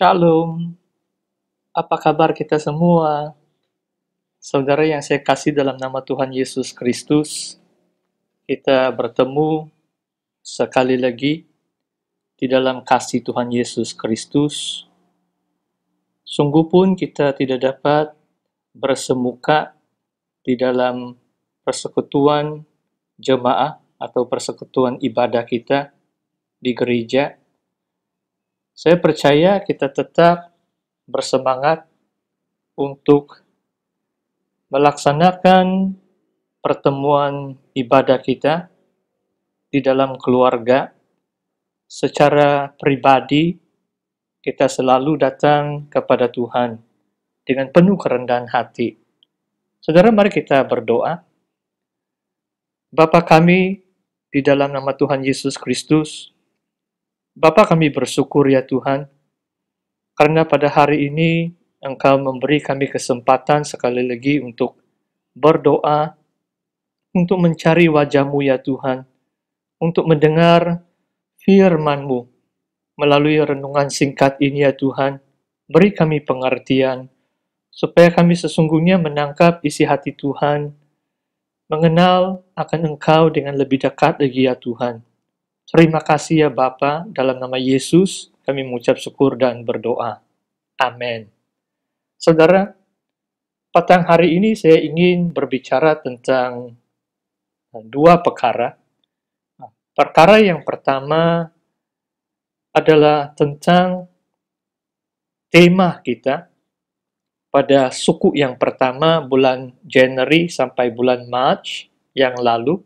Shalom, apa kabar kita semua? Saudara yang saya kasih dalam nama Tuhan Yesus Kristus, kita bertemu sekali lagi di dalam kasih Tuhan Yesus Kristus. Sungguh pun kita tidak dapat bersemuka di dalam persekutuan jemaah atau persekutuan ibadah kita di gereja. Saya percaya kita tetap bersemangat untuk melaksanakan pertemuan ibadah kita di dalam keluarga. Secara pribadi, kita selalu datang kepada Tuhan dengan penuh kerendahan hati. Saudara, mari kita berdoa. Bapa kami di dalam nama Tuhan Yesus Kristus, Bapa kami bersyukur ya Tuhan, karena pada hari ini Engkau memberi kami kesempatan sekali lagi untuk berdoa, untuk mencari wajah-Mu ya Tuhan, untuk mendengar firman-Mu. Melalui renungan singkat ini ya Tuhan, beri kami pengertian, supaya kami sesungguhnya menangkap isi hati Tuhan, mengenal akan Engkau dengan lebih dekat lagi ya Tuhan. Terima kasih ya Bapa, dalam nama Yesus kami mengucap syukur dan berdoa. Amin. Saudara, petang hari ini saya ingin berbicara tentang dua perkara. Perkara yang pertama adalah tentang tema kita pada suku yang pertama bulan Januari sampai bulan Mac yang lalu,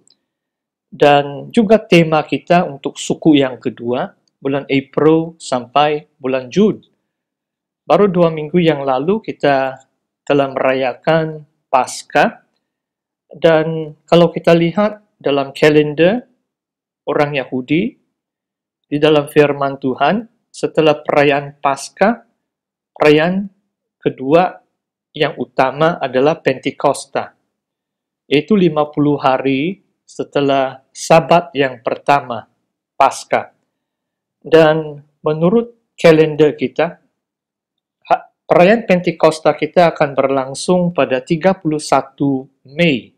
dan juga tema kita untuk suku yang kedua bulan April sampai bulan Jun. Baru 2 minggu yang lalu kita telah merayakan Paskah, dan kalau kita lihat dalam kalender orang Yahudi, di dalam firman Tuhan, setelah perayaan Paskah, perayaan kedua yang utama adalah Pentakosta, yaitu 50 hari setelah Sabat yang pertama, Paskah. Dan menurut kalender kita, perayaan Pentakosta kita akan berlangsung pada 31 Mei,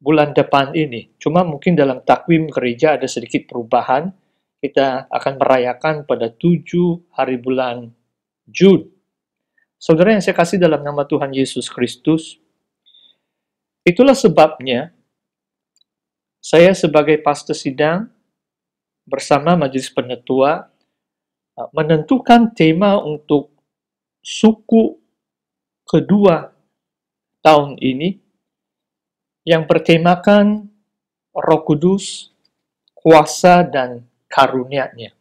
bulan depan ini. Cuma mungkin dalam takwim gereja ada sedikit perubahan. Kita akan merayakan pada 7 hari bulan Jun. Saudara yang saya kasih dalam nama Tuhan Yesus Kristus, itulah sebabnya saya sebagai pastor sidang bersama majelis penetua menentukan tema untuk suku kedua tahun ini yang bertemakan Roh Kudus, kuasa dan karunia-Nya.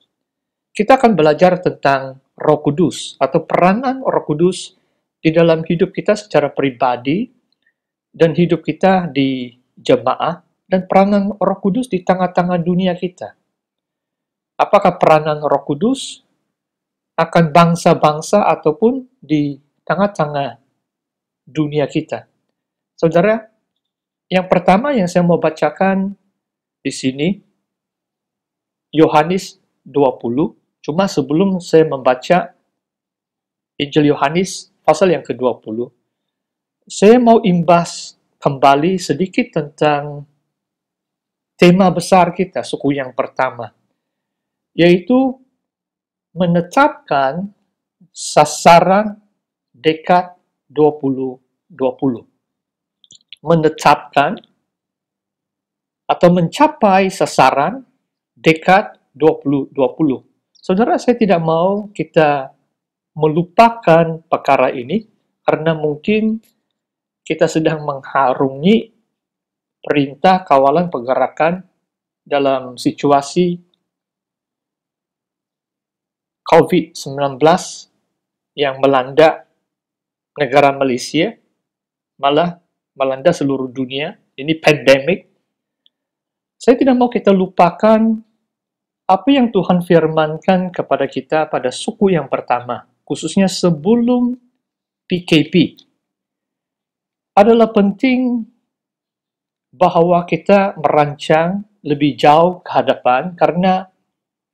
Kita akan belajar tentang Roh Kudus atau peranan Roh Kudus di dalam hidup kita secara pribadi dan hidup kita di jemaah, dan peranan Roh Kudus di tengah-tengah dunia kita. Apakah peranan Roh Kudus akan bangsa-bangsa ataupun di tengah-tengah dunia kita? Saudara, yang pertama yang saya mau bacakan di sini, Yohanes 20. Cuma sebelum saya membaca Injil Yohanes pasal yang ke-20, saya mau imbas kembali sedikit tentang tema besar kita, suku yang pertama, yaitu menetapkan sasaran dekad 2020. Menetapkan atau mencapai sasaran dekad 2020. Saudara, saya tidak mau kita melupakan perkara ini, karena mungkin kita sedang mengharungi perintah kawalan pergerakan dalam situasi COVID-19 yang melanda negara Malaysia, malah melanda seluruh dunia. Ini pandemik. Saya tidak mau kita lupakan apa yang Tuhan firmankan kepada kita pada suku yang pertama, khususnya sebelum PKP. Adalah penting bahwa kita merancang lebih jauh ke hadapan, karena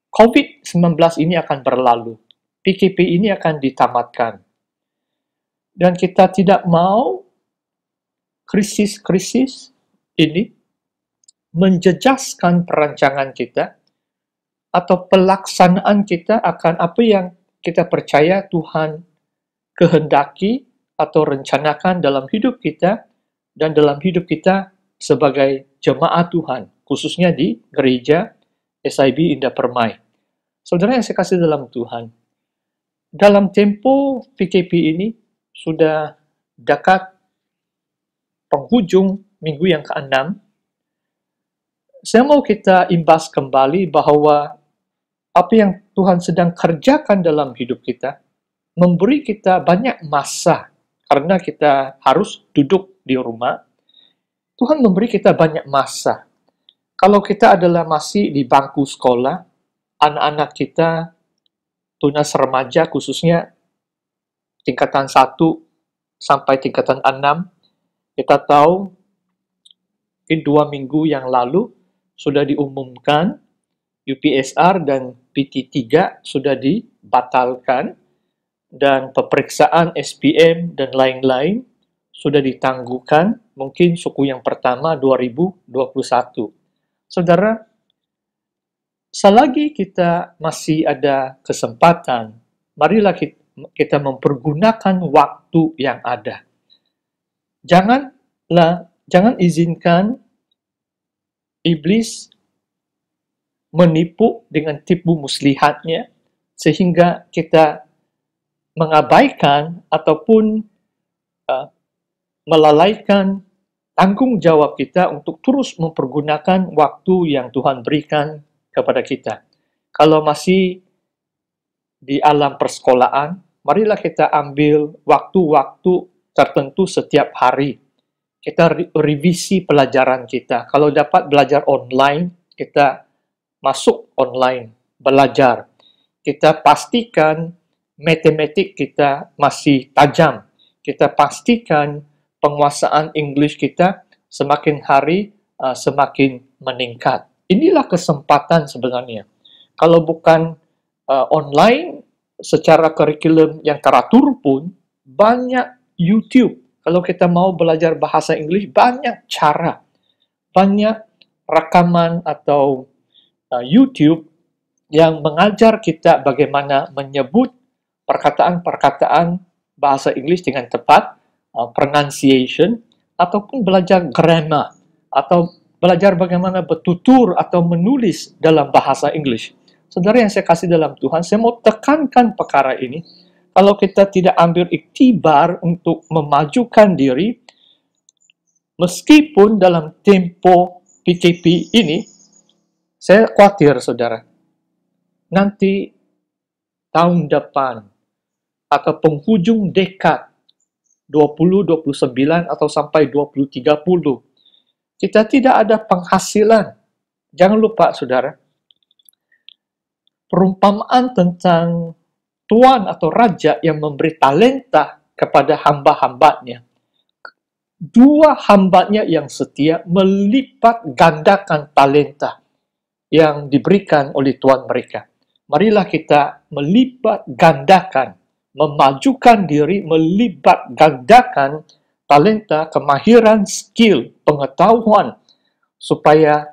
COVID-19 ini akan berlalu. PKP ini akan ditamatkan. Dan kita tidak mau krisis-krisis ini menjejaskan perancangan kita atau pelaksanaan kita akan apa yang kita percaya Tuhan kehendaki atau rencanakan dalam hidup kita dan dalam hidup kita sebagai jemaat Tuhan, khususnya di gereja SIB Indah Permai. Saudara yang saya kasih dalam Tuhan, dalam tempo PKP ini sudah dekat penghujung minggu yang ke-6, saya mau kita imbas kembali bahwa apa yang Tuhan sedang kerjakan dalam hidup kita memberi kita banyak masa karena kita harus duduk di rumah. Tuhan memberi kita banyak masa. Kalau kita adalah masih di bangku sekolah, anak-anak kita, tunas remaja khususnya tingkatan 1 sampai tingkatan 6, kita tahu di 2 minggu yang lalu sudah diumumkan UPSR dan PT3 sudah dibatalkan dan peperiksaan SPM dan lain-lain sudah ditangguhkan, mungkin suku yang pertama 2021. Saudara, selagi kita masih ada kesempatan, marilah kita mempergunakan waktu yang ada. Jangan izinkan iblis menipu dengan tipu muslihatnya sehingga kita mengabaikan ataupun melalaikan tanggung jawab kita untuk terus mempergunakan waktu yang Tuhan berikan kepada kita. Kalau masih di alam persekolahan, marilah kita ambil waktu-waktu tertentu setiap hari. Kita revisi pelajaran kita. Kalau dapat belajar online, kita masuk online, belajar. Kita pastikan matematik kita masih tajam. Kita pastikan penguasaan English kita semakin hari semakin meningkat. Inilah kesempatan sebenarnya. Kalau bukan online secara kurikulum yang teratur pun, banyak YouTube. Kalau kita mau belajar bahasa Inggris, banyak cara. Banyak rekaman atau YouTube yang mengajar kita bagaimana menyebut perkataan-perkataan bahasa Inggris dengan tepat, pronunciation, ataupun belajar grammar, atau belajar bagaimana bertutur atau menulis dalam bahasa Inggris. Saudara yang saya kasih dalam Tuhan, saya mau tekankan perkara ini. Kalau kita tidak ambil iktibar untuk memajukan diri, meskipun dalam tempo PKP ini, saya khawatir, saudara, nanti tahun depan atau penghujung dekad 2029 atau sampai 2030, kita tidak ada penghasilan. Jangan lupa, saudara, perumpamaan tentang tuan atau raja yang memberi talenta kepada hamba-hambanya. 2 hambanya yang setia melipat gandakan talenta yang diberikan oleh tuan mereka. Marilah kita melipat gandakan, memajukan diri, melipat gandakan talenta, kemahiran, skill, pengetahuan, supaya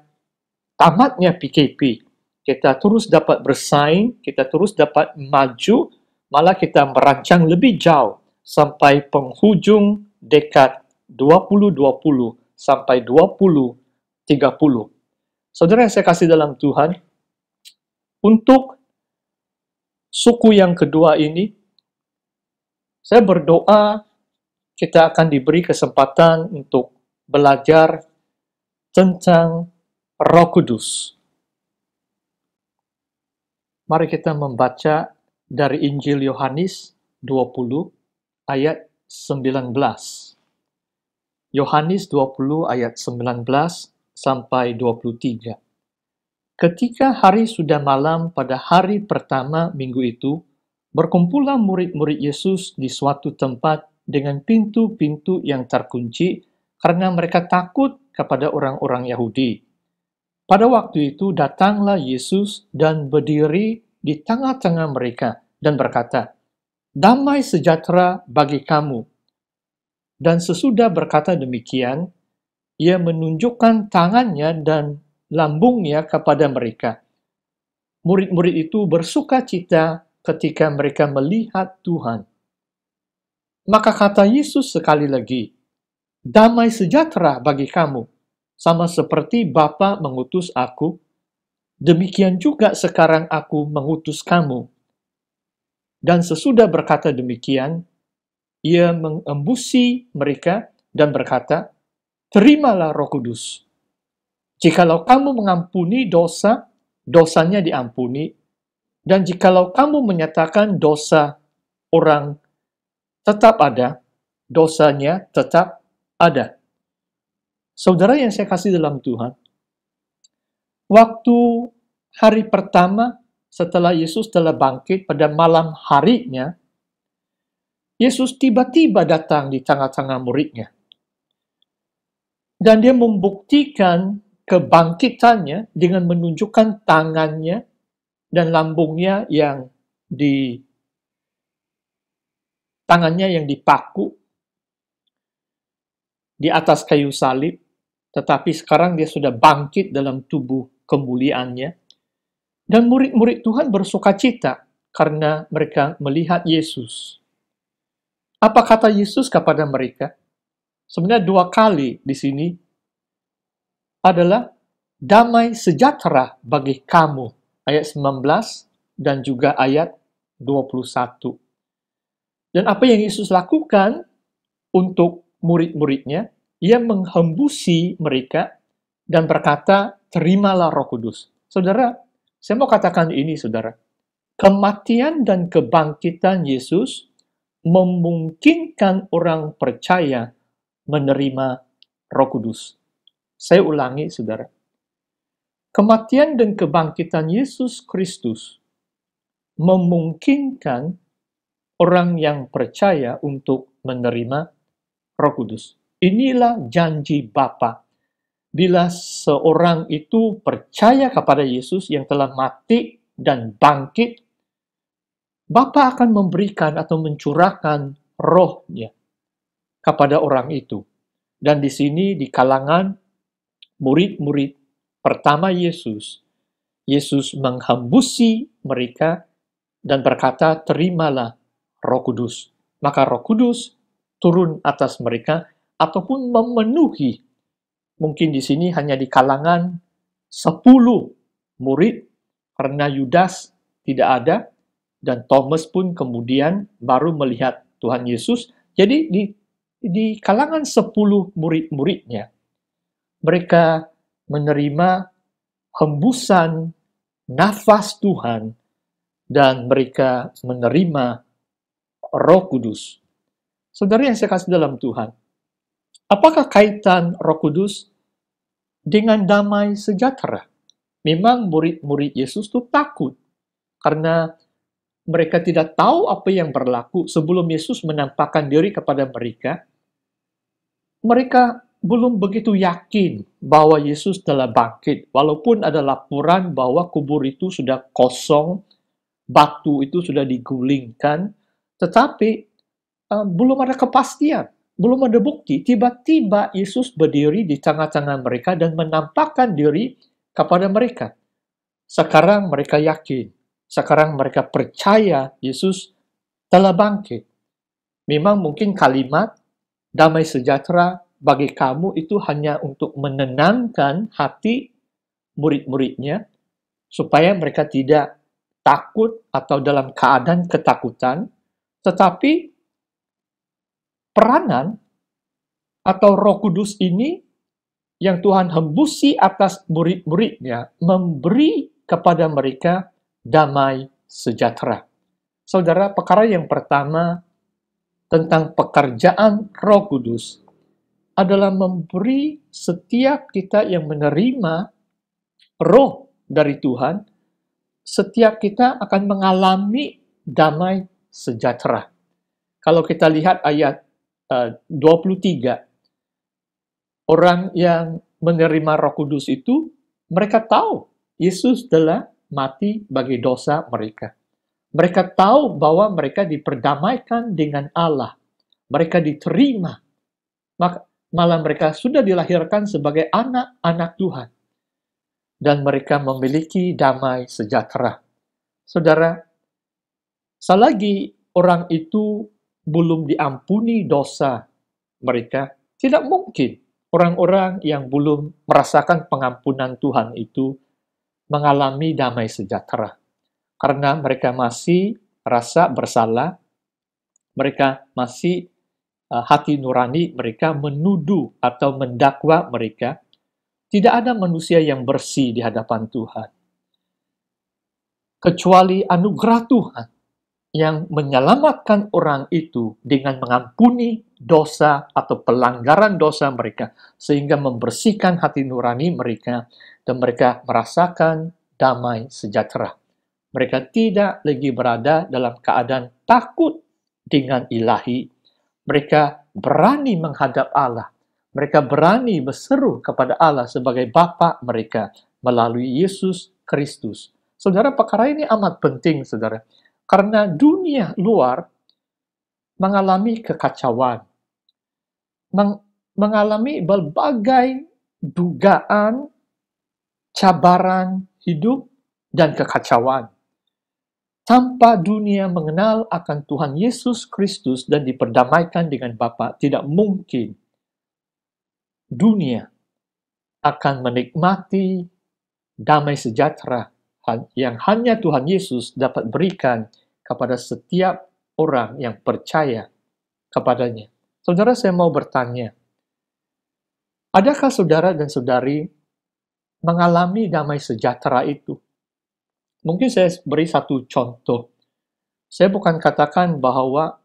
tamatnya PKP, kita terus dapat bersaing, kita terus dapat maju, malah kita merancang lebih jauh sampai penghujung dekad 2020 sampai 2030. Saudara yang saya kasih dalam Tuhan, untuk suku yang kedua ini, saya berdoa kita akan diberi kesempatan untuk belajar tentang Roh Kudus. Mari kita membaca dari Injil Yohanes 20 ayat 19. Yohanes 20 ayat 19 sampai 23. Ketika hari sudah malam pada hari pertama minggu itu, berkumpullah murid-murid Yesus di suatu tempat dengan pintu-pintu yang terkunci karena mereka takut kepada orang-orang Yahudi. Pada waktu itu datanglah Yesus dan berdiri di tengah-tengah mereka dan berkata, "Damai sejahtera bagi kamu." Dan sesudah berkata demikian, ia menunjukkan tangannya dan lambungnya kepada mereka. Murid-murid itu bersuka cita ketika mereka melihat Tuhan. Maka kata Yesus sekali lagi, "Damai sejahtera bagi kamu. Sama seperti Bapa mengutus aku, demikian juga sekarang aku mengutus kamu." Dan sesudah berkata demikian, ia mengembusi mereka dan berkata, "Terimalah Roh Kudus. Jikalau kamu mengampuni dosa, dosanya diampuni. Dan jikalau kamu menyatakan dosa orang tetap ada, dosanya tetap ada." Saudara yang saya kasih dalam Tuhan, waktu hari pertama setelah Yesus telah bangkit pada malam harinya, Yesus tiba-tiba datang di tengah-tengah muridnya. Dan dia membuktikan kebangkitannya dengan menunjukkan tangannya dan lambungnya yang dipaku di atas kayu salib, tetapi sekarang dia sudah bangkit dalam tubuh kemuliaannya. Dan murid-murid Tuhan bersukacita karena mereka melihat Yesus. Apa kata Yesus kepada mereka? Sebenarnya 2 kali di sini adalah damai sejahtera bagi kamu, ayat 19 dan juga ayat 21. Dan apa yang Yesus lakukan untuk murid-muridnya, ia menghembusi mereka dan berkata, "Terimalah Roh Kudus." Saudara, saya mau katakan ini, saudara. Kematian dan kebangkitan Yesus memungkinkan orang percaya menerima Roh Kudus. Saya ulangi, saudara. Kematian dan kebangkitan Yesus Kristus memungkinkan orang yang percaya untuk menerima Roh Kudus. Inilah janji Bapa. Bila seorang itu percaya kepada Yesus yang telah mati dan bangkit, Bapa akan memberikan atau mencurahkan roh-Nya kepada orang itu. Dan di sini di kalangan murid-murid pertama Yesus, Yesus menghembusi mereka dan berkata, "Terimalah Roh Kudus." Maka Roh Kudus turun atas mereka ataupun memenuhi. Mungkin di sini hanya di kalangan 10 murid karena Yudas tidak ada dan Thomas pun kemudian baru melihat Tuhan Yesus. Jadi di kalangan 10 murid-muridnya, mereka menerima hembusan nafas Tuhan dan mereka menerima Roh Kudus. Saudara yang saya kasih dalam Tuhan, apakah kaitan Roh Kudus dengan damai sejahtera? Memang murid-murid Yesus itu takut karena mereka tidak tahu apa yang berlaku sebelum Yesus menampakkan diri kepada mereka. Mereka belum begitu yakin bahwa Yesus telah bangkit. Walaupun ada laporan bahwa kubur itu sudah kosong, batu itu sudah digulingkan, tetapi belum ada kepastian, belum ada bukti. Tiba-tiba Yesus berdiri di tengah-tengah mereka dan menampakkan diri kepada mereka. Sekarang mereka yakin. Sekarang mereka percaya Yesus telah bangkit. Memang mungkin kalimat damai sejahtera bagi kamu itu hanya untuk menenangkan hati murid-muridnya supaya mereka tidak takut atau dalam keadaan ketakutan, tetapi peranan atau Roh Kudus ini yang Tuhan hembusi atas murid-muridnya memberi kepada mereka damai sejahtera. Saudara, perkara yang pertama tentang pekerjaan Roh Kudus adalah memberi setiap kita yang menerima roh dari Tuhan, setiap kita akan mengalami damai sejahtera. Kalau kita lihat ayat 23, orang yang menerima Roh Kudus itu, mereka tahu Yesus telah mati bagi dosa mereka. Mereka tahu bahwa mereka diperdamaikan dengan Allah. Mereka diterima. Malah mereka sudah dilahirkan sebagai anak-anak Tuhan. Dan mereka memiliki damai sejahtera. Saudara, selagi orang itu belum diampuni dosa mereka, tidak mungkin orang-orang yang belum merasakan pengampunan Tuhan itu mengalami damai sejahtera. Karena mereka masih rasa bersalah, mereka masih hati nurani mereka menuduh atau mendakwa mereka. Tidak ada manusia yang bersih di hadapan Tuhan, kecuali anugerah Tuhan yang menyelamatkan orang itu dengan mengampuni dosa atau pelanggaran dosa mereka, sehingga membersihkan hati nurani mereka, dan mereka merasakan damai sejahtera. Mereka tidak lagi berada dalam keadaan takut dengan ilahi. Mereka berani menghadap Allah. Mereka berani berseru kepada Allah sebagai Bapa mereka melalui Yesus Kristus. Saudara, perkara ini amat penting, saudara. Karena dunia luar mengalami kekacauan. Mengalami berbagai dugaan, cabaran hidup, dan kekacauan. Tanpa dunia mengenal akan Tuhan Yesus Kristus dan diperdamaikan dengan Bapa, tidak mungkin dunia akan menikmati damai sejahtera yang hanya Tuhan Yesus dapat berikan kepada setiap orang yang percaya kepadanya. Saudara, saya mau bertanya, adakah saudara dan saudari mengalami damai sejahtera itu? Mungkin saya beri satu contoh. Saya bukan katakan bahwa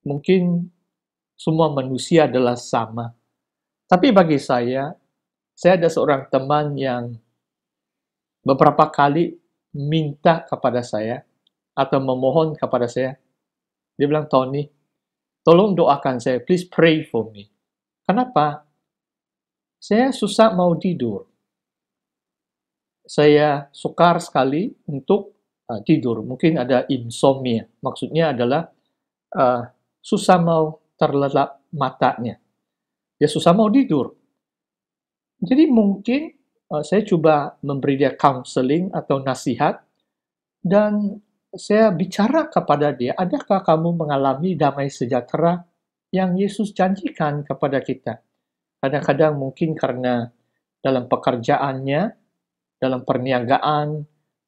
mungkin semua manusia adalah sama. Tapi bagi saya ada seorang teman yang beberapa kali minta kepada saya atau memohon kepada saya. Dia bilang, Tony, tolong doakan saya, please pray for me. Kenapa? Saya susah mau tidur. Saya sukar sekali untuk tidur. Mungkin ada insomnia. Maksudnya adalah susah mau terlelap matanya. Dia susah mau tidur. Jadi mungkin saya coba memberi dia counseling atau nasihat, dan saya bicara kepada dia, adakah kamu mengalami damai sejahtera yang Yesus janjikan kepada kita? Kadang-kadang mungkin karena dalam pekerjaannya, dalam perniagaan,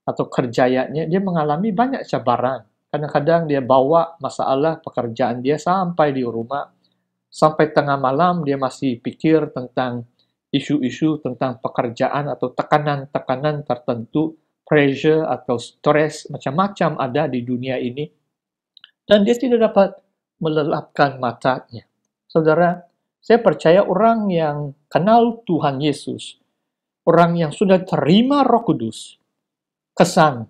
atau kerjanya, dia mengalami banyak cabaran. Kadang-kadang dia bawa masalah pekerjaan dia sampai di rumah, sampai tengah malam dia masih pikir tentang isu-isu tentang pekerjaan atau tekanan-tekanan tertentu, pressure atau stres, macam-macam ada di dunia ini. Dan dia tidak dapat melelapkan matanya. Saudara, saya percaya orang yang kenal Tuhan Yesus, orang yang sudah terima Roh Kudus, kesan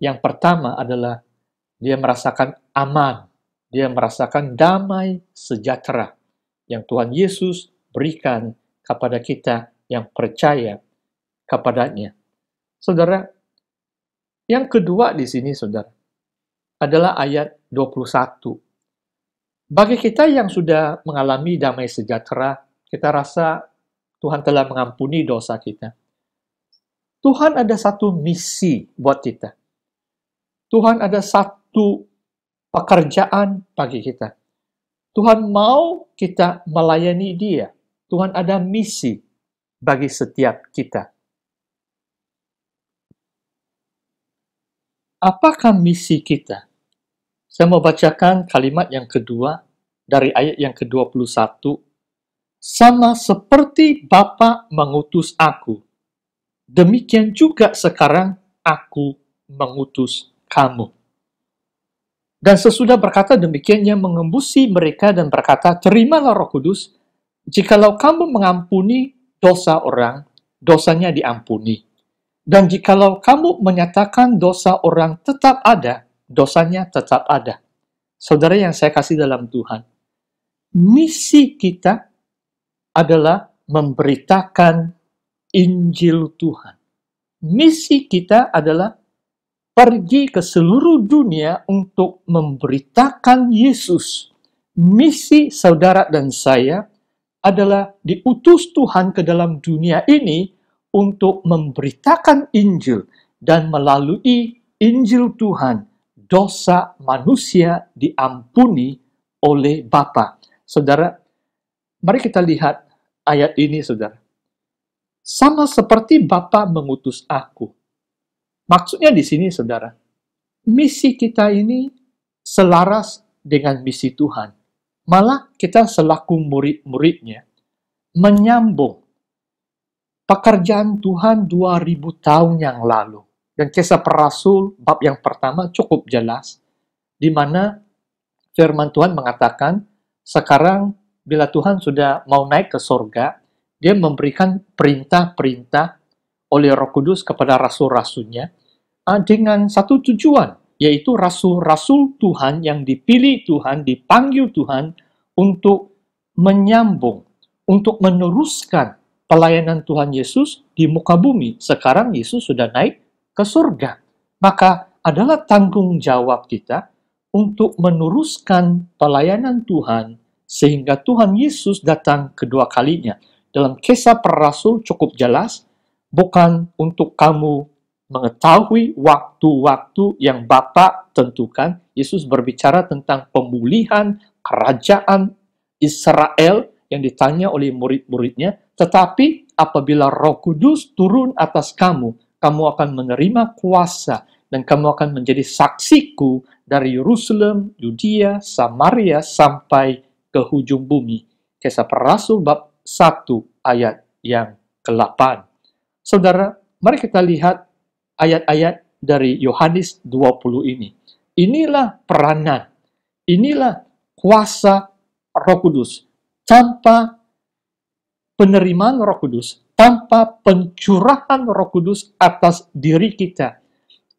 yang pertama adalah dia merasakan aman, dia merasakan damai sejahtera yang Tuhan Yesus berikan kepada kita yang percaya kepadanya. Saudara, yang kedua di sini, saudara, adalah ayat 21. Bagi kita yang sudah mengalami damai sejahtera, kita rasa Tuhan telah mengampuni dosa kita. Tuhan ada satu misi buat kita. Tuhan ada satu pekerjaan bagi kita. Tuhan mau kita melayani Dia. Tuhan ada misi bagi setiap kita. Apakah misi kita? Saya mau bacakan kalimat yang kedua dari ayat yang ke-21. Sama seperti Bapa mengutus aku, demikian juga sekarang aku mengutus kamu. Dan sesudah berkata demikian, ia mengembusi mereka dan berkata, terimalah Roh Kudus, jikalau kamu mengampuni dosa orang, dosanya diampuni. Dan jikalau kamu menyatakan dosa orang tetap ada, dosanya tetap ada. Saudara yang saya kasih dalam Tuhan, misi kita adalah memberitakan Injil Tuhan. Misi kita adalah pergi ke seluruh dunia untuk memberitakan Yesus. Misi saudara dan saya adalah diutus Tuhan ke dalam dunia ini untuk memberitakan Injil, dan melalui Injil Tuhan, dosa manusia diampuni oleh Bapa. Saudara, mari kita lihat ayat ini, saudara. Sama seperti Bapa mengutus aku. Maksudnya di sini, saudara, misi kita ini selaras dengan misi Tuhan. Malah kita selaku murid-muridnya menyambung pekerjaan Tuhan 2000 tahun yang lalu. Dan Kisah Para Rasul bab yang pertama cukup jelas, di mana firman Tuhan mengatakan, sekarang bila Tuhan sudah mau naik ke surga, dia memberikan perintah-perintah oleh Roh Kudus kepada rasul-rasulnya dengan satu tujuan, yaitu rasul-rasul Tuhan yang dipilih Tuhan, dipanggil Tuhan untuk menyambung, untuk meneruskan pelayanan Tuhan Yesus di muka bumi. Sekarang Yesus sudah naik ke surga. Maka adalah tanggung jawab kita untuk meneruskan pelayanan Tuhan sehingga Tuhan Yesus datang kedua kalinya. Dalam Kisah Para Rasul cukup jelas, bukan untuk kamu mengetahui waktu-waktu yang Bapa tentukan. Yesus berbicara tentang pemulihan kerajaan Israel yang ditanya oleh murid-muridnya, tetapi apabila Roh Kudus turun atas kamu, kamu akan menerima kuasa dan kamu akan menjadi saksiku dari Yerusalem, Yudea, Samaria sampai ke hujung bumi. Kisah Para Rasul bab 1 ayat yang ke-8. Saudara, mari kita lihat ayat-ayat dari Yohanes 20 ini. Inilah peranan, inilah kuasa Roh Kudus. Tanpa penerimaan Roh Kudus, tanpa pencurahan Roh Kudus atas diri kita,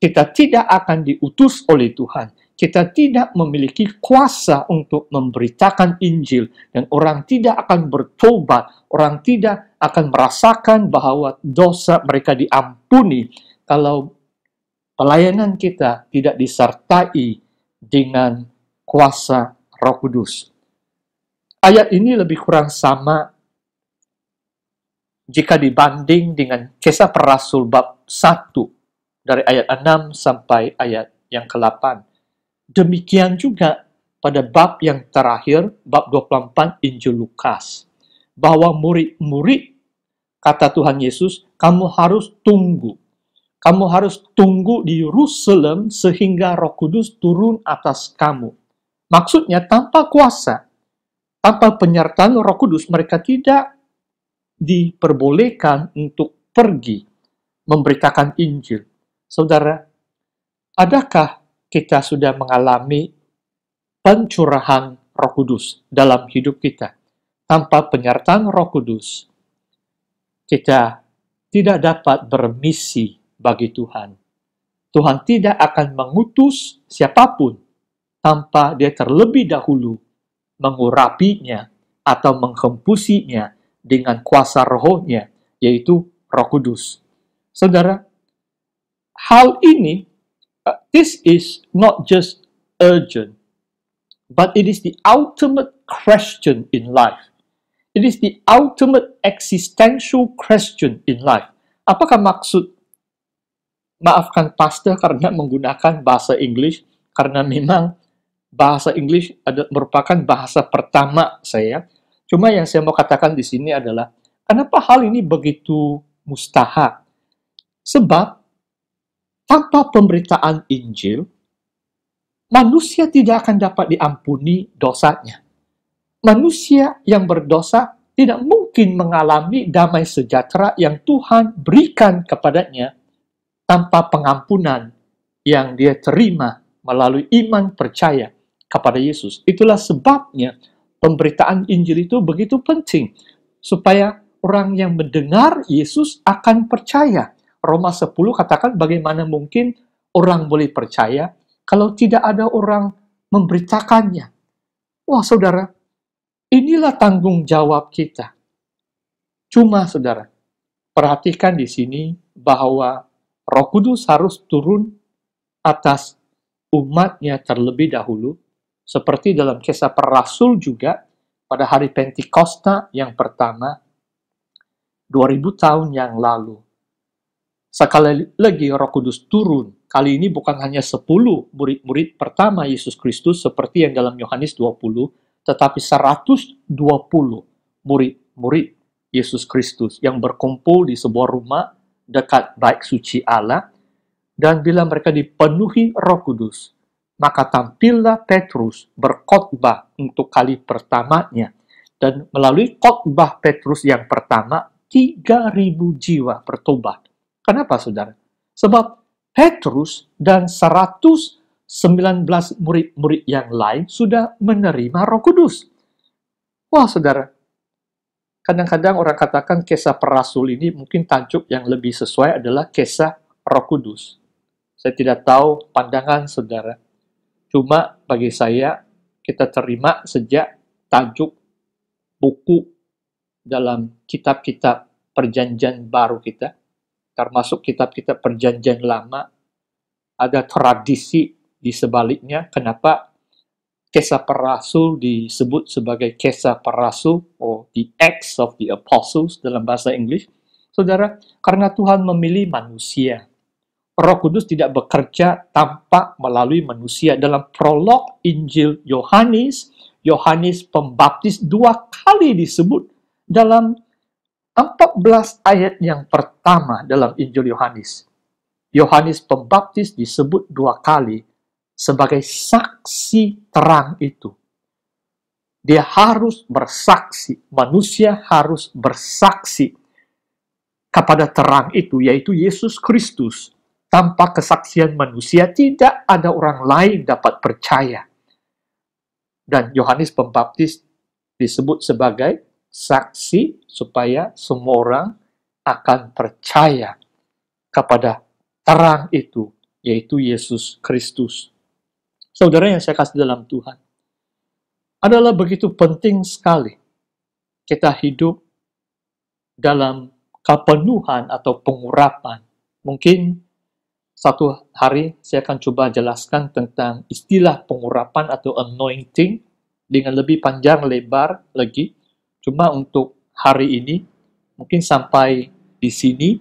kita tidak akan diutus oleh Tuhan. Kita tidak memiliki kuasa untuk memberitakan Injil, dan orang tidak akan bertobat, orang tidak akan merasakan bahwa dosa mereka diampuni kalau pelayanan kita tidak disertai dengan kuasa Roh Kudus. Ayat ini lebih kurang sama jika dibanding dengan Kisah Para Rasul bab 1 dari ayat 6 sampai ayat yang ke-8. Demikian juga pada bab yang terakhir, bab 24 Injil Lukas, bahwa murid-murid kata Tuhan Yesus, kamu harus tunggu. Kamu harus tunggu di Yerusalem sehingga Roh Kudus turun atas kamu. Maksudnya tanpa kuasa, tanpa penyertaan Roh Kudus, mereka tidak diperbolehkan untuk pergi memberitakan Injil. Saudara, adakah kita sudah mengalami pencurahan Roh Kudus dalam hidup kita? Tanpa penyertaan Roh Kudus, kita tidak dapat bermisi bagi Tuhan. Tuhan tidak akan mengutus siapapun tanpa dia terlebih dahulu mengurapinya atau menghembusinya dengan kuasa rohnya, yaitu Roh Kudus. Saudara, hal ini, this is not just urgent, but it is the ultimate question in life. It is the ultimate existential question in life. Apakah maksud, maafkan pastor karena menggunakan bahasa Inggris, karena memang bahasa Inggris merupakan bahasa pertama saya. Cuma yang saya mau katakan di sini adalah, kenapa hal ini begitu mustahak? Sebab, tanpa pemberitaan Injil, manusia tidak akan dapat diampuni dosanya. Manusia yang berdosa tidak mungkin mengalami damai sejahtera yang Tuhan berikan kepadanya tanpa pengampunan yang dia terima melalui iman percaya kepada Yesus. Itulah sebabnya pemberitaan Injil itu begitu penting, supaya orang yang mendengar Yesus akan percaya. Roma 10 katakan bagaimana mungkin orang boleh percaya kalau tidak ada orang memberitakannya. Wah saudara, inilah tanggung jawab kita. Cuma saudara, perhatikan di sini bahwa Roh Kudus harus turun atas umatnya terlebih dahulu, seperti dalam Kisah Para Rasul juga pada hari Pentakosta yang pertama 2000 tahun yang lalu. Sekali lagi Roh Kudus turun. Kali ini bukan hanya 10 murid-murid pertama Yesus Kristus seperti yang dalam Yohanes 20, tetapi 120 murid-murid Yesus Kristus yang berkumpul di sebuah rumah dekat Bait Suci Allah. Dan bila mereka dipenuhi Roh Kudus, maka tampillah Petrus berkhotbah untuk kali pertamanya. Dan melalui khotbah Petrus yang pertama, 3.000 jiwa bertobat. Kenapa, saudara? Sebab Petrus dan 119 murid-murid yang lain sudah menerima Roh Kudus. Wah, saudara. Kadang-kadang orang katakan Kisah Para Rasul ini mungkin tajuk yang lebih sesuai adalah Kisah Roh Kudus. Saya tidak tahu pandangan saudara. Cuma bagi saya, kita terima sejak tajuk buku dalam kitab-kitab perjanjian baru kita, termasuk kitab-kitab perjanjian lama, ada tradisi di sebaliknya. Kenapa Kisah Para Rasul disebut sebagai Kisah Para Rasul, or the Acts of the Apostles dalam bahasa Inggris? Saudara, karena Tuhan memilih manusia. Roh Kudus tidak bekerja tanpa melalui manusia. Dalam prolog Injil Yohanes, Yohanes Pembaptis 2 kali disebut dalam 14 ayat yang pertama dalam Injil Yohanes. Yohanes Pembaptis disebut 2 kali sebagai saksi terang itu. Dia harus bersaksi, manusia harus bersaksi kepada terang itu, yaitu Yesus Kristus. Tanpa kesaksian manusia, tidak ada orang lain dapat percaya. Dan Yohanes Pembaptis disebut sebagai saksi supaya semua orang akan percaya kepada terang itu, yaitu Yesus Kristus. Saudara yang saya kasih dalam Tuhan, adalah begitu penting sekali kita hidup dalam kepenuhan atau pengurapan. Mungkin satu hari saya akan coba jelaskan tentang istilah pengurapan atau anointing dengan lebih panjang lebar lagi. Cuma untuk hari ini, mungkin sampai di sini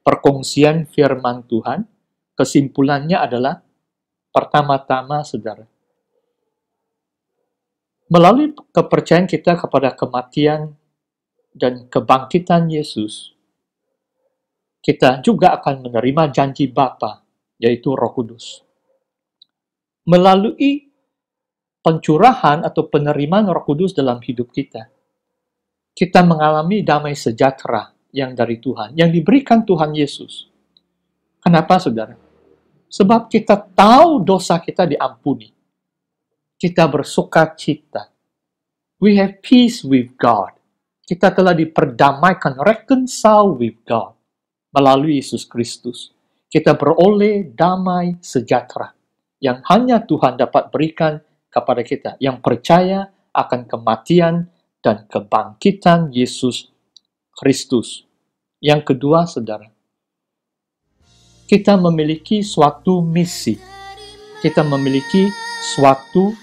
perkongsian firman Tuhan. Kesimpulannya adalah, pertama-tama saudara, melalui kepercayaan kita kepada kematian dan kebangkitan Yesus, kita juga akan menerima janji Bapa, yaitu Roh Kudus. Melalui pencurahan atau penerimaan Roh Kudus dalam hidup kita, kita mengalami damai sejahtera yang dari Tuhan, yang diberikan Tuhan Yesus. Kenapa, saudara? Sebab kita tahu dosa kita diampuni. Kita bersukacita. We have peace with God. Kita telah diperdamaikan, reconcile with God. Melalui Yesus Kristus, kita beroleh damai sejahtera yang hanya Tuhan dapat berikan kepada kita yang percaya akan kematian dan kebangkitan Yesus Kristus. Yang kedua, saudara, kita memiliki suatu misi. Kita memiliki suatu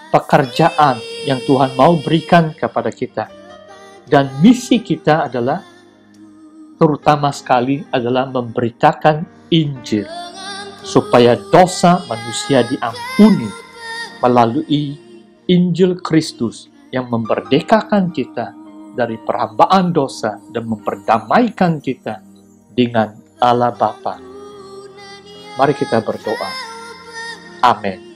pekerjaan yang Tuhan mau berikan kepada kita. Dan misi kita adalah terutama sekali adalah memberitakan Injil supaya dosa manusia diampuni melalui Injil Kristus yang memerdekakan kita dari perhambaan dosa dan memperdamaikan kita dengan Allah Bapa. Mari kita berdoa. Amin.